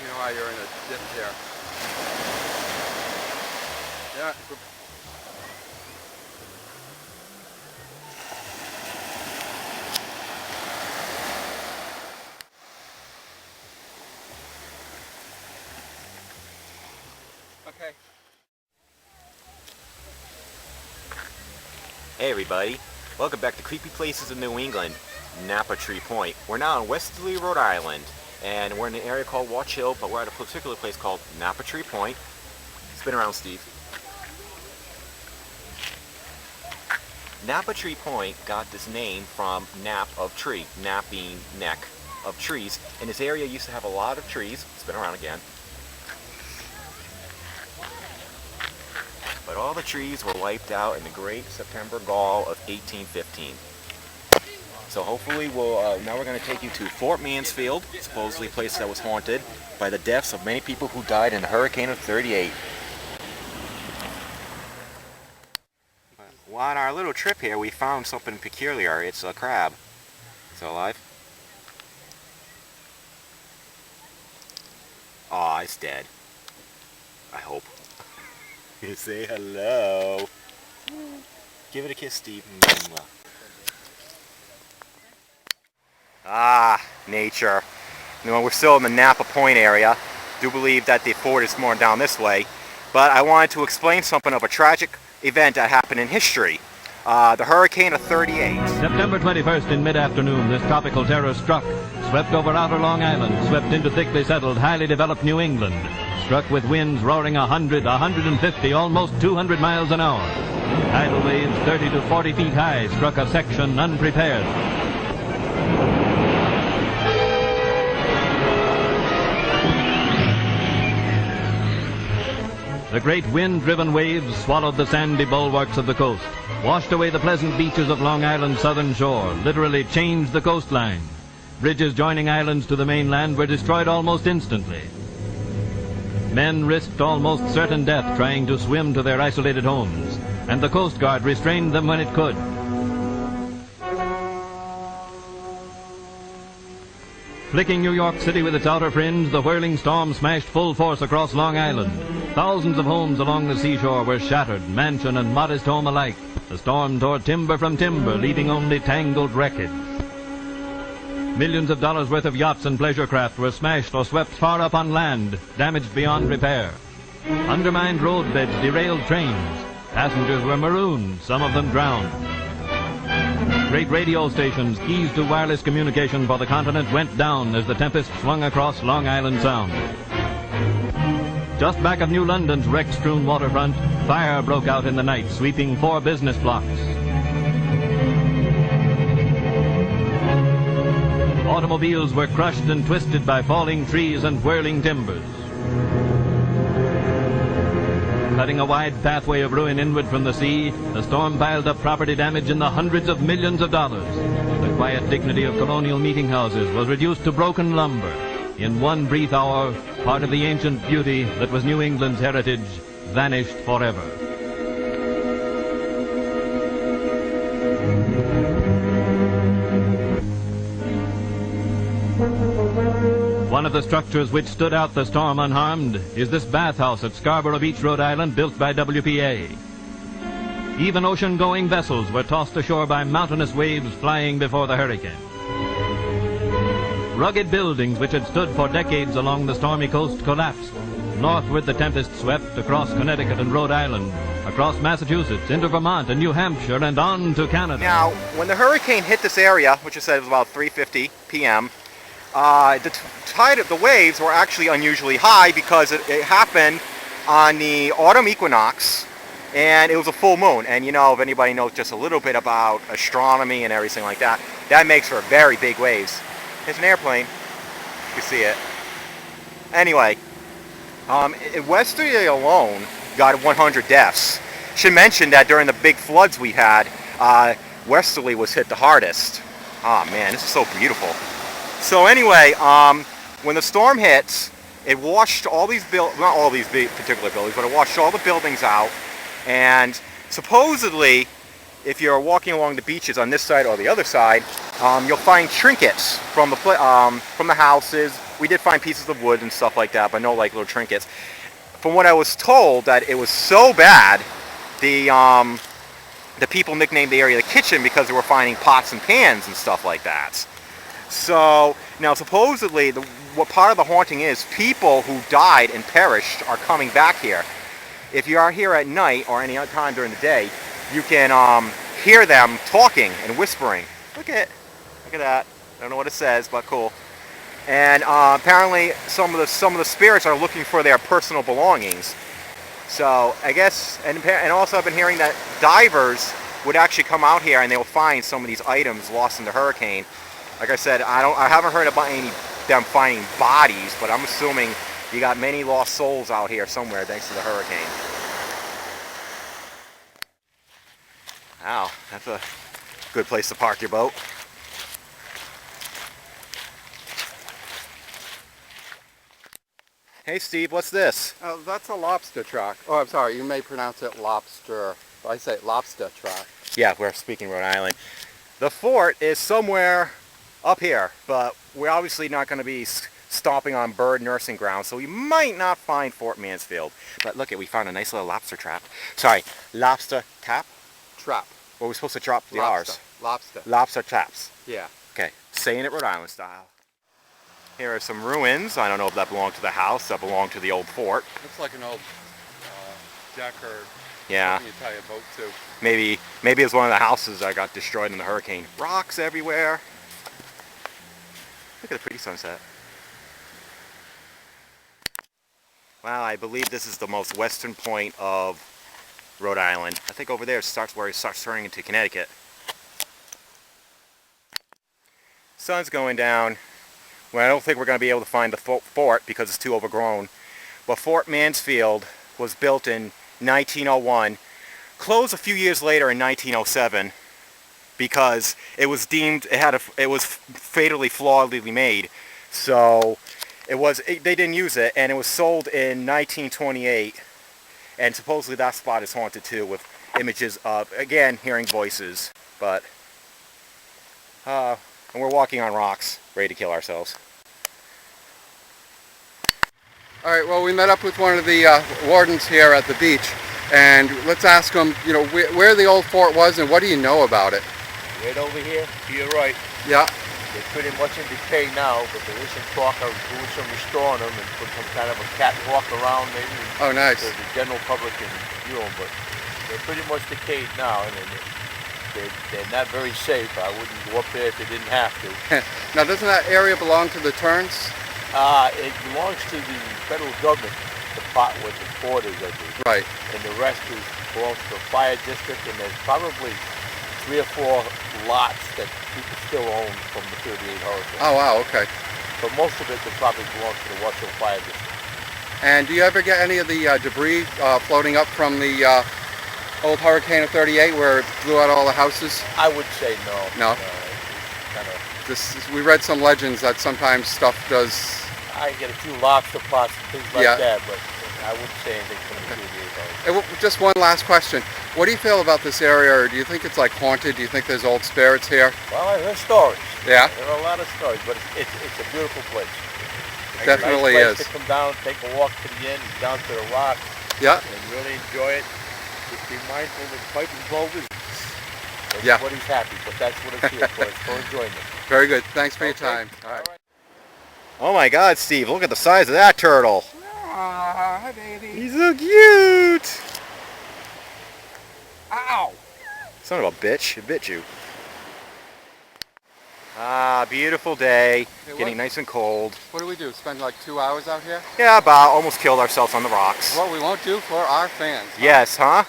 You know how you're in a dip there. Yeah. Okay. Hey everybody, welcome back to Creepy Places in New England, Napatree Point. We're now in Westerly, Rhode Island, and we're in an area called Watch Hill, but we're at a particular place called Napatree Point. Spin around, Steve. Napatree Point got this name from nap of tree, nap being neck of trees, and this area used to have a lot of trees. Spin around again. But all the trees were wiped out in the Great September Gall of 1815. So hopefully now we're going to take you to Fort Mansfield, supposedly a place that was haunted by the deaths of many people who died in the hurricane of '38. Well, on our little trip here, we found something peculiar. It's a crab. Still alive? Aw, it's dead. I hope. You say hello. Give it a kiss, Steve. Ah, nature. You know, we're still in the Napa Point area. Do believe that the fort is more down this way. But I wanted to explain something of a tragic event that happened in history. The hurricane of '38. September 21st in mid-afternoon, this tropical terror struck, swept over outer Long Island, swept into thickly settled, highly developed New England, struck with winds roaring 100, 150, almost 200 miles an hour. Tidal waves 30 to 40 feet high struck a section unprepared. The great wind-driven waves swallowed the sandy bulwarks of the coast, washed away the pleasant beaches of Long Island's southern shore, literally changed the coastline. Bridges joining islands to the mainland were destroyed almost instantly. Men risked almost certain death trying to swim to their isolated homes, and the Coast Guard restrained them when it could. Flicking New York City with its outer fringe, the whirling storm smashed full force across Long Island. Thousands of homes along the seashore were shattered, mansion and modest home alike. The storm tore timber from timber, leaving only tangled wreckage. Millions of dollars worth of yachts and pleasure craft were smashed or swept far up on land, damaged beyond repair. Undermined roadbeds derailed trains. Passengers were marooned, some of them drowned. Great radio stations, keys to wireless communication for the continent, went down as the tempest swung across Long Island Sound. Just back of New London's wreck-strewn waterfront, fire broke out in the night, sweeping 4 business blocks. Automobiles were crushed and twisted by falling trees and whirling timbers. Cutting a wide pathway of ruin inward from the sea, the storm piled up property damage in the hundreds of millions of dollars. The quiet dignity of colonial meeting houses was reduced to broken lumber. In one brief hour, part of the ancient beauty that was New England's heritage vanished forever. One of the structures which stood out the storm unharmed is this bathhouse at Scarborough Beach, Rhode Island, built by WPA. Even ocean-going vessels were tossed ashore by mountainous waves flying before the hurricane. Rugged buildings which had stood for decades along the stormy coast collapsed. Northward the tempest swept across Connecticut and Rhode Island, across Massachusetts, into Vermont and New Hampshire, and on to Canada. Now, when the hurricane hit this area, which I said was about 3:50 p.m., the tide of the waves were actually unusually high because it happened on the autumn equinox, and it was a full moon. And you know, if anybody knows just a little bit about astronomy and everything like that, that makes for very big waves. It's an airplane. You can see it. Anyway, Westerly alone got 100 deaths. Should mention that during the big floods we had, Westerly was hit the hardest. Oh man, this is so beautiful. So anyway, when the storm hits, it washed all these not all these particular buildings, but it washed all the buildings out, and supposedly if you're walking along the beaches on this side or the other side, you'll find trinkets from the houses. We did find pieces of wood and stuff like that, but no like little trinkets. From what I was told, that it was so bad, the people nicknamed the area the kitchen because they were finding pots and pans and stuff like that. So now supposedly, what part of the haunting is, people who died and perished are coming back here. If you are here at night or any other time during the day, you can hear them talking and whispering. Look at that. I don't know what it says, but cool. And apparently, some of the spirits are looking for their personal belongings. So I guess, and also I've been hearing that divers would actually come out here and they will find some of these items lost in the hurricane. Like I said, I haven't heard about them finding bodies, but I'm assuming you got many lost souls out here somewhere thanks to the hurricane. Wow, that's a good place to park your boat. Hey Steve, what's this? Oh, that's a lobster track. Oh, I'm sorry. You may pronounce it lobster. I say lobster track. Yeah, we're speaking Rhode Island. The fort is somewhere up here, but we're obviously not going to be stomping on bird nursing ground, so we might not find Fort Mansfield. But look, we found a nice little lobster trap. Sorry, lobster tap? Trap. Well, we're supposed to drop the Lobster. R's. Lobster. Lobster traps. Yeah. Okay, saying it Rhode Island style. Here are some ruins. I don't know if that belonged to the house, that belonged to the old fort. Looks like an old deck or Yeah. something you tie a boat to. Maybe it's one of the houses that got destroyed in the hurricane. Rocks everywhere. Look at the pretty sunset. Wow, I believe this is the most western point of Rhode Island. I think over there starts where it starts turning into Connecticut. Sun's going down. Well, I don't think we're going to be able to find the fort because it's too overgrown. But Fort Mansfield was built in 1901, closed a few years later in 1907 because it was deemed it was fatally flawedly made. So they didn't use it, and it was sold in 1928. And supposedly that spot is haunted too, with images of, again, hearing voices. But and we're walking on rocks, ready to kill ourselves. All right, well, we met up with one of the wardens here at the beach, and let's ask him, you know, where the old fort was and what do you know about it? Right over here, to your right. Yeah. They're pretty much in decay now, but there is some talk of doing some restoring them and put some kind of a catwalk around maybe. Oh, nice. So the general public can view them, but they're pretty much decayed now, and they're not very safe. I wouldn't go up there if they didn't have to. Now, doesn't that area belong to the Turns? It belongs to the federal government, the part where the fort is, I think. Right. And the rest belongs to the fire district, and there's probably 3 or 4 lots that people still own from the 38 hurricane. Oh, wow, okay. But most of it probably belongs to the Westerly Fire District. And do you ever get any of the debris floating up from the old hurricane of 38 where it blew out all the houses? I would say no. No? Kind of. We read some legends that sometimes stuff does... I get a few lobster pots and things like Yeah. that, but I wouldn't say anything from the 38 hurricane. Just one last question. What do you feel about this area, or do you think it's like haunted? Do you think there's old spirits here? Well, I heard stories. Yeah? There are a lot of stories, but it's a beautiful place. It definitely nice is. place to come down, take a walk to the end, down to the rocks, Yeah. and really enjoy it. Just be mindful that pipe is low business. Yeah. Everybody's happy, but that's what it's here for. It's for enjoyment. Very good. Thanks for your Okay. time. All right. Oh my God, Steve, look at the size of that turtle. Hi, baby. He's so cute. Ow! Son of a bitch, it bit you. Ah, beautiful day, Hey, getting nice and cold. What do we do? Spend like 2 hours out here? Yeah, about almost killed ourselves on the rocks. What we won't do for our fans. Yes, huh?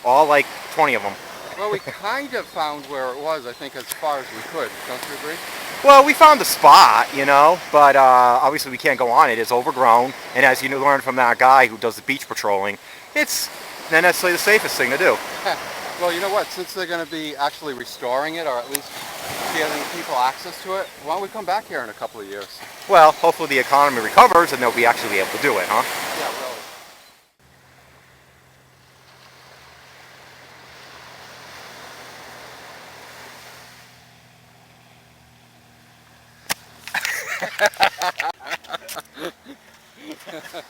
All like 20 of them. Well, we kind of found where it was, I think, as far as we could. Don't you agree? Well, we found the spot, you know, but obviously we can't go on it. It's overgrown, and as you learned from that guy who does the beach patrolling, it's not necessarily the safest thing to do. Well, you know what? Since they're going to be actually restoring it, or at least giving people access to it, why don't we come back here in a couple of years? Well, hopefully the economy recovers and they'll be actually able to do it, huh? Yeah, really. right.